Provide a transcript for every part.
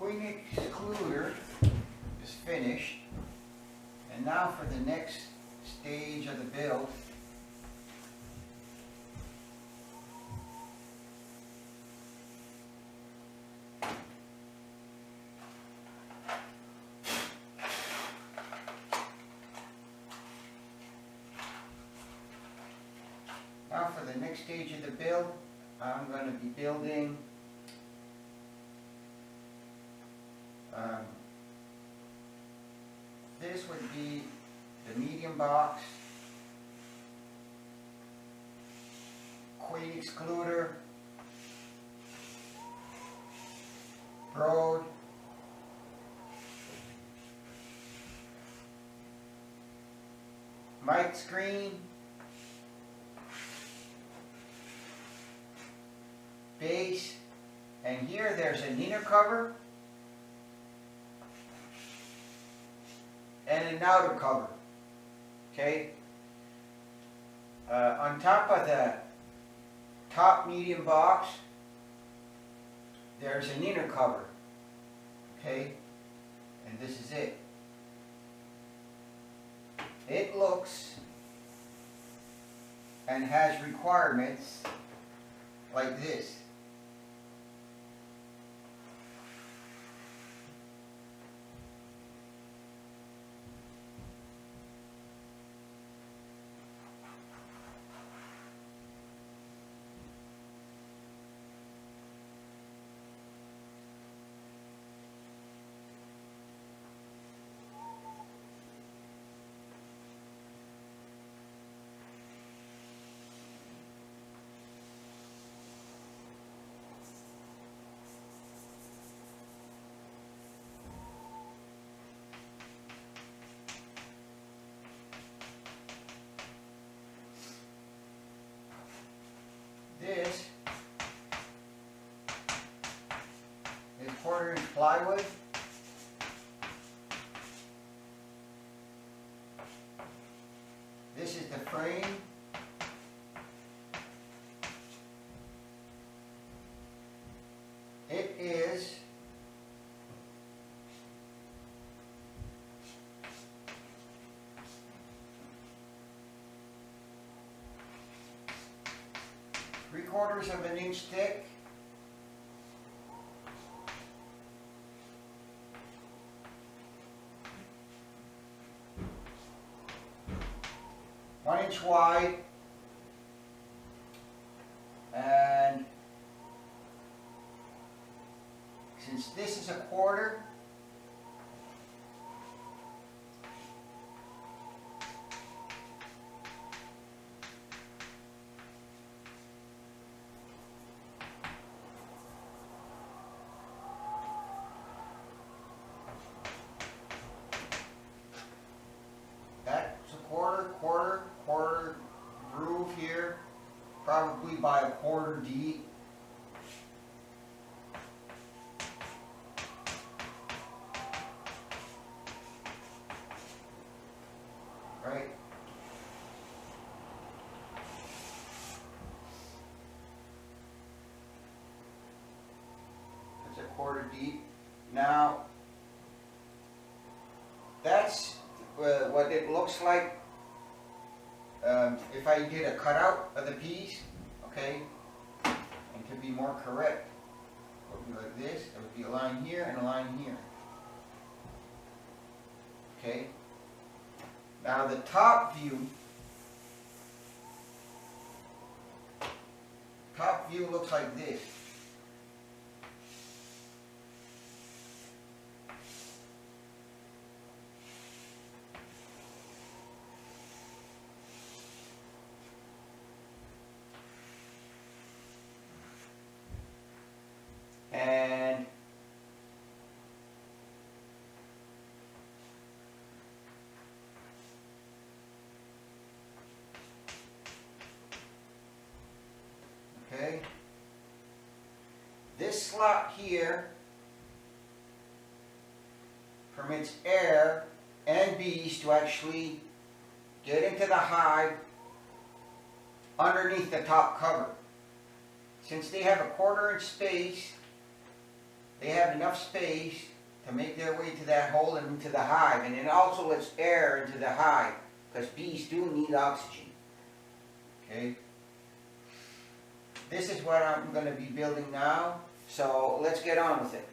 queen excluder is finished, and now for the next stage of the build. Now for the next stage of the build, I'm going to be building this would be the medium box, queen excluder, brood, mic screen, base, and here there's an inner cover and an outer cover. Okay? On top of the top medium box, there's an inner cover. Okay? And this is it. It looks and has requirements like this. This is 1/4 inch plywood. This is the frame. It is 3/4 of an inch thick. One inch wide, and since this is a 1/4, that's a 1/4 groove here, probably by a 1/4 deep. Right? That's a 1/4 deep. Now, that's what it looks like if I did a cutout of the piece, okay? And to be more correct, it would be like this. It would be a line here and a line here. Okay? Now the top view looks like this. And okay, this slot here permits air and bees to actually get into the hive underneath the top cover. Since they have a 1/4 inch space, they have enough space to make their way to that hole and into the hive. And it also lets air into the hive, because bees do need oxygen. Okay? This is what I'm going to be building now, so let's get on with it.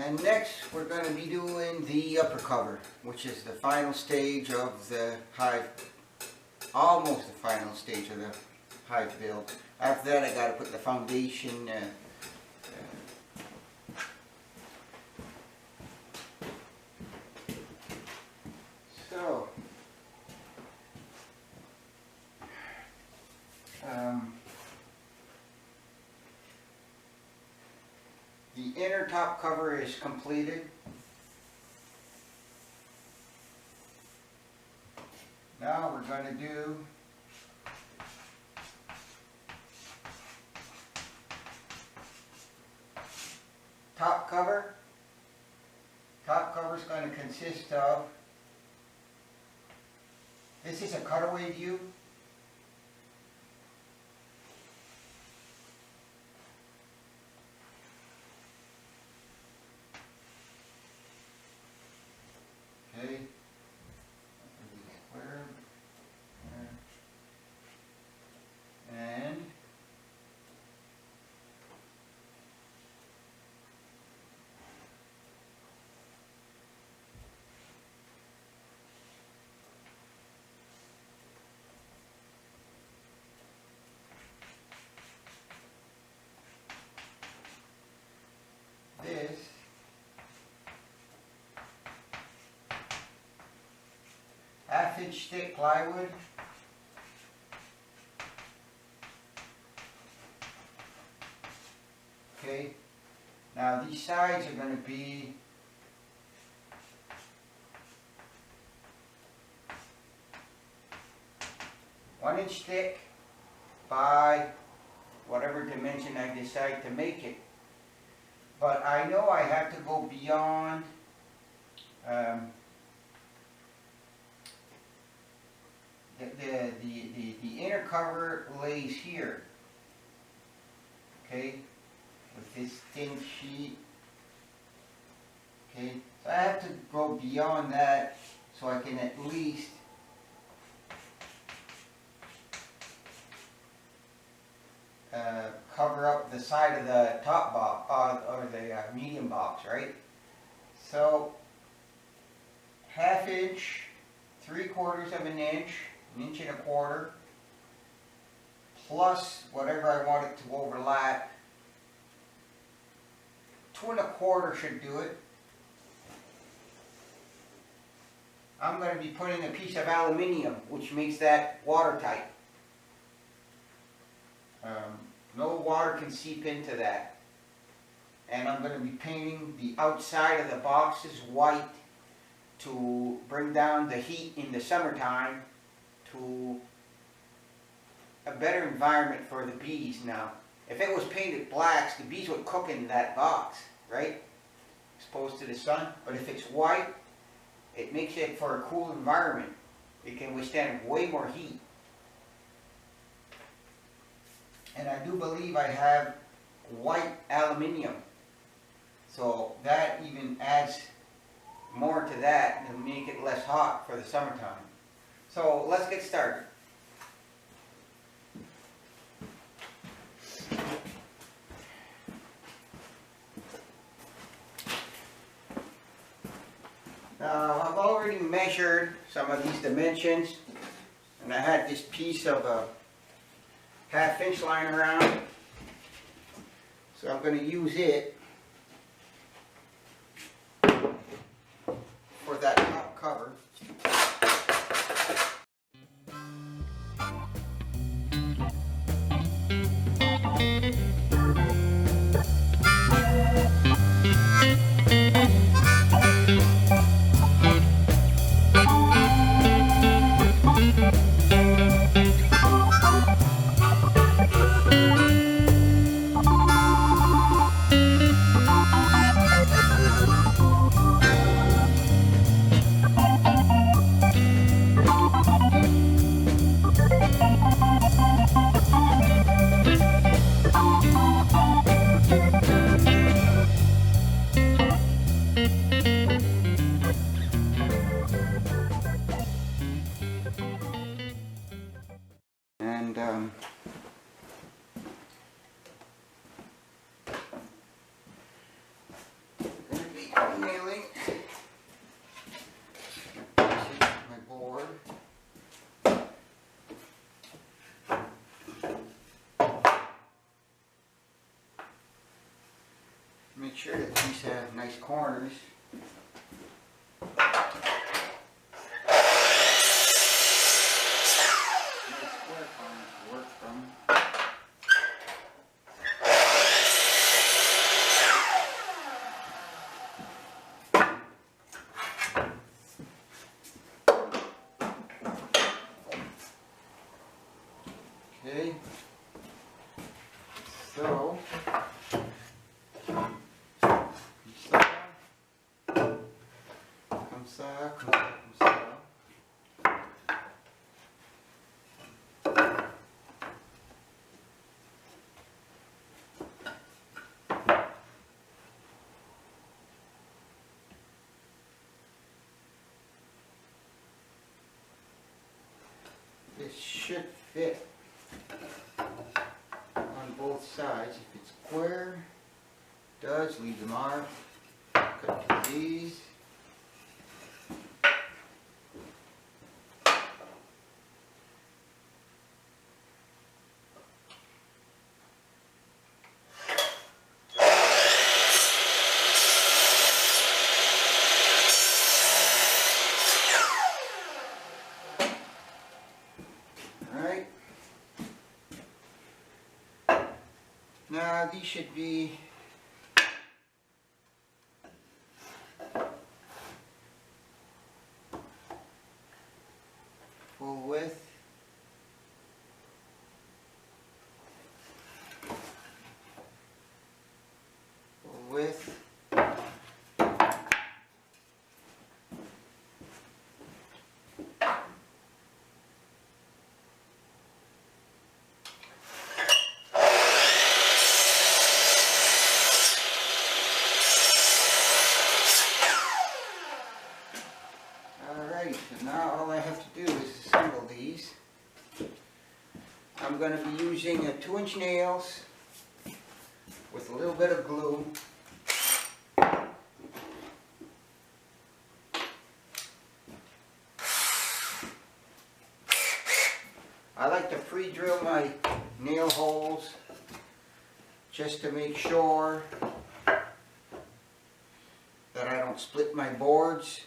And next we're going to be doing the upper cover, which is the final stage of the hive, almost the final stage of the hive build. After that I got to put the foundation so the inner top cover is completed. Now we're going to do top cover. Top cover is going to consist of, this is a cutaway view. Okay. And this half-inch thick plywood. Okay, now these sides are going to be one-inch thick by whatever dimension I decide to make it. But I know I have to go beyond the inner cover lays here. Okay, with this thin sheet. Okay, so I have to go beyond that so I can at least cover up the side of the top box or the medium box, right? So 1/2 inch, 3/4 of an inch, 1 1/4 inch, plus whatever I want it to overlap. 2 1/4 should do it. I'm going to be putting a piece of aluminium, which makes that watertight. No water can seep into that. And I'm going to be painting the outside of the boxes white to bring down the heat in the summertime to a better environment for the bees. Now, if it was painted blacks, the bees would cook in that box, right? Exposed to the sun. But if it's white, it makes it for a cool environment. It can withstand way more heat. And I do believe I have white aluminium. So that even adds more to that and make it less hot for the summertime. So let's get started. Now I've already measured some of these dimensions, and I had this piece of a 1/2 inch lying around, so I'm going to use it for that top cover. And I'm going to sure that these have nice corners. Nice square corners to work from. Okay, so comme ça, comme ça. This should fit on both sides. If it's square, it does, leave the mark. Cut to these. Alright. Now these should be full width. Full width. So now all I have to do is assemble these. I'm going to be using 2-inch nails with a little bit of glue. I like to pre-drill my nail holes just to make sure that I don't split my boards.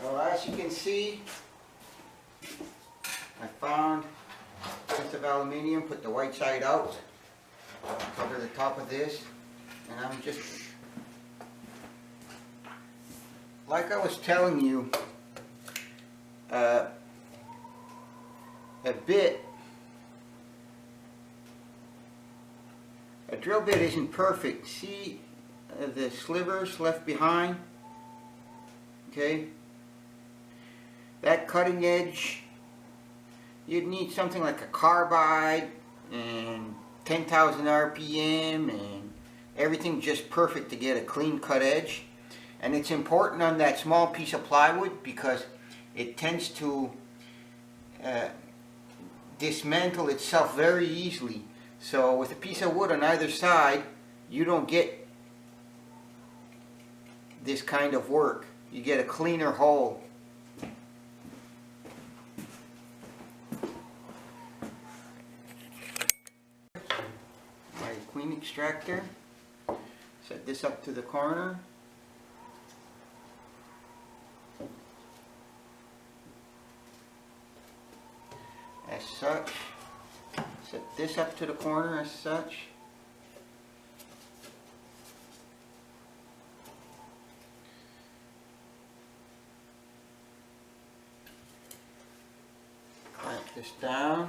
So as you can see, I found a piece of aluminium, put the white side out, cover the top of this, and I'm just, like I was telling you, a drill bit isn't perfect. See the slivers left behind? Okay? That cutting edge, you'd need something like a carbide and 10,000 RPM and everything just perfect to get a clean cut edge. And it's important on that small piece of plywood because it tends to dismantle itself very easily. So with a piece of wood on either side, you don't get this kind of work. You get a cleaner hole. My queen extractor. Set this up to the corner. As such. Set this up to the corner as such. this down.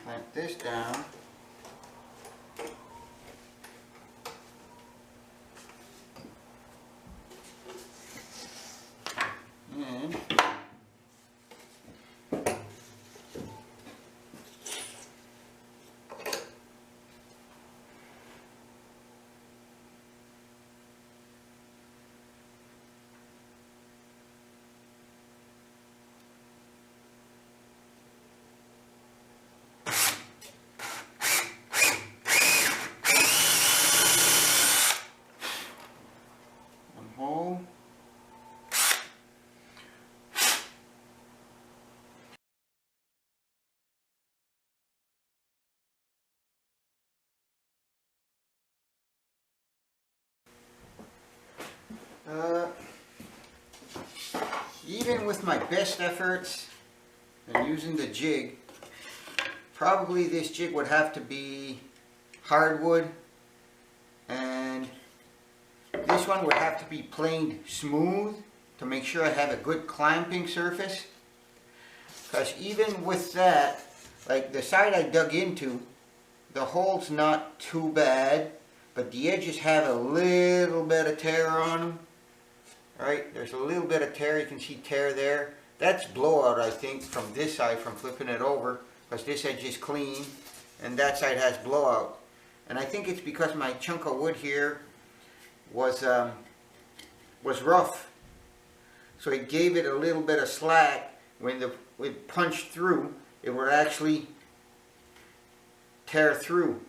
Clamp this down. And hole. Even with my best efforts and using the jig, probably this jig would have to be hardwood, and this one would have to be planed smooth to make sure I have a good clamping surface. Because even with that, like the side I dug into, the hole's not too bad, but the edges have a little bit of tear on them. Alright, there's a little bit of tear, you can see tear there. That's blowout, I think, from this side, from flipping it over, because this edge is clean, and that side has blowout. And I think it's because my chunk of wood here was rough. So it gave it a little bit of slack. When it punched through, it would actually tear through.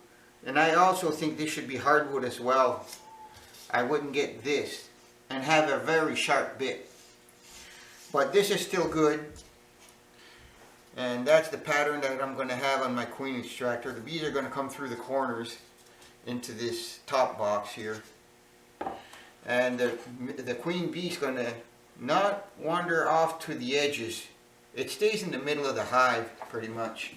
And I also think this should be hardwood as well. I wouldn't get this and have a very sharp bit. But this is still good. And that's the pattern that I'm going to have on my queen extractor. The bees are going to come through the corners into this top box here. And the queen bee is going to not wander off to the edges. It stays in the middle of the hive pretty much.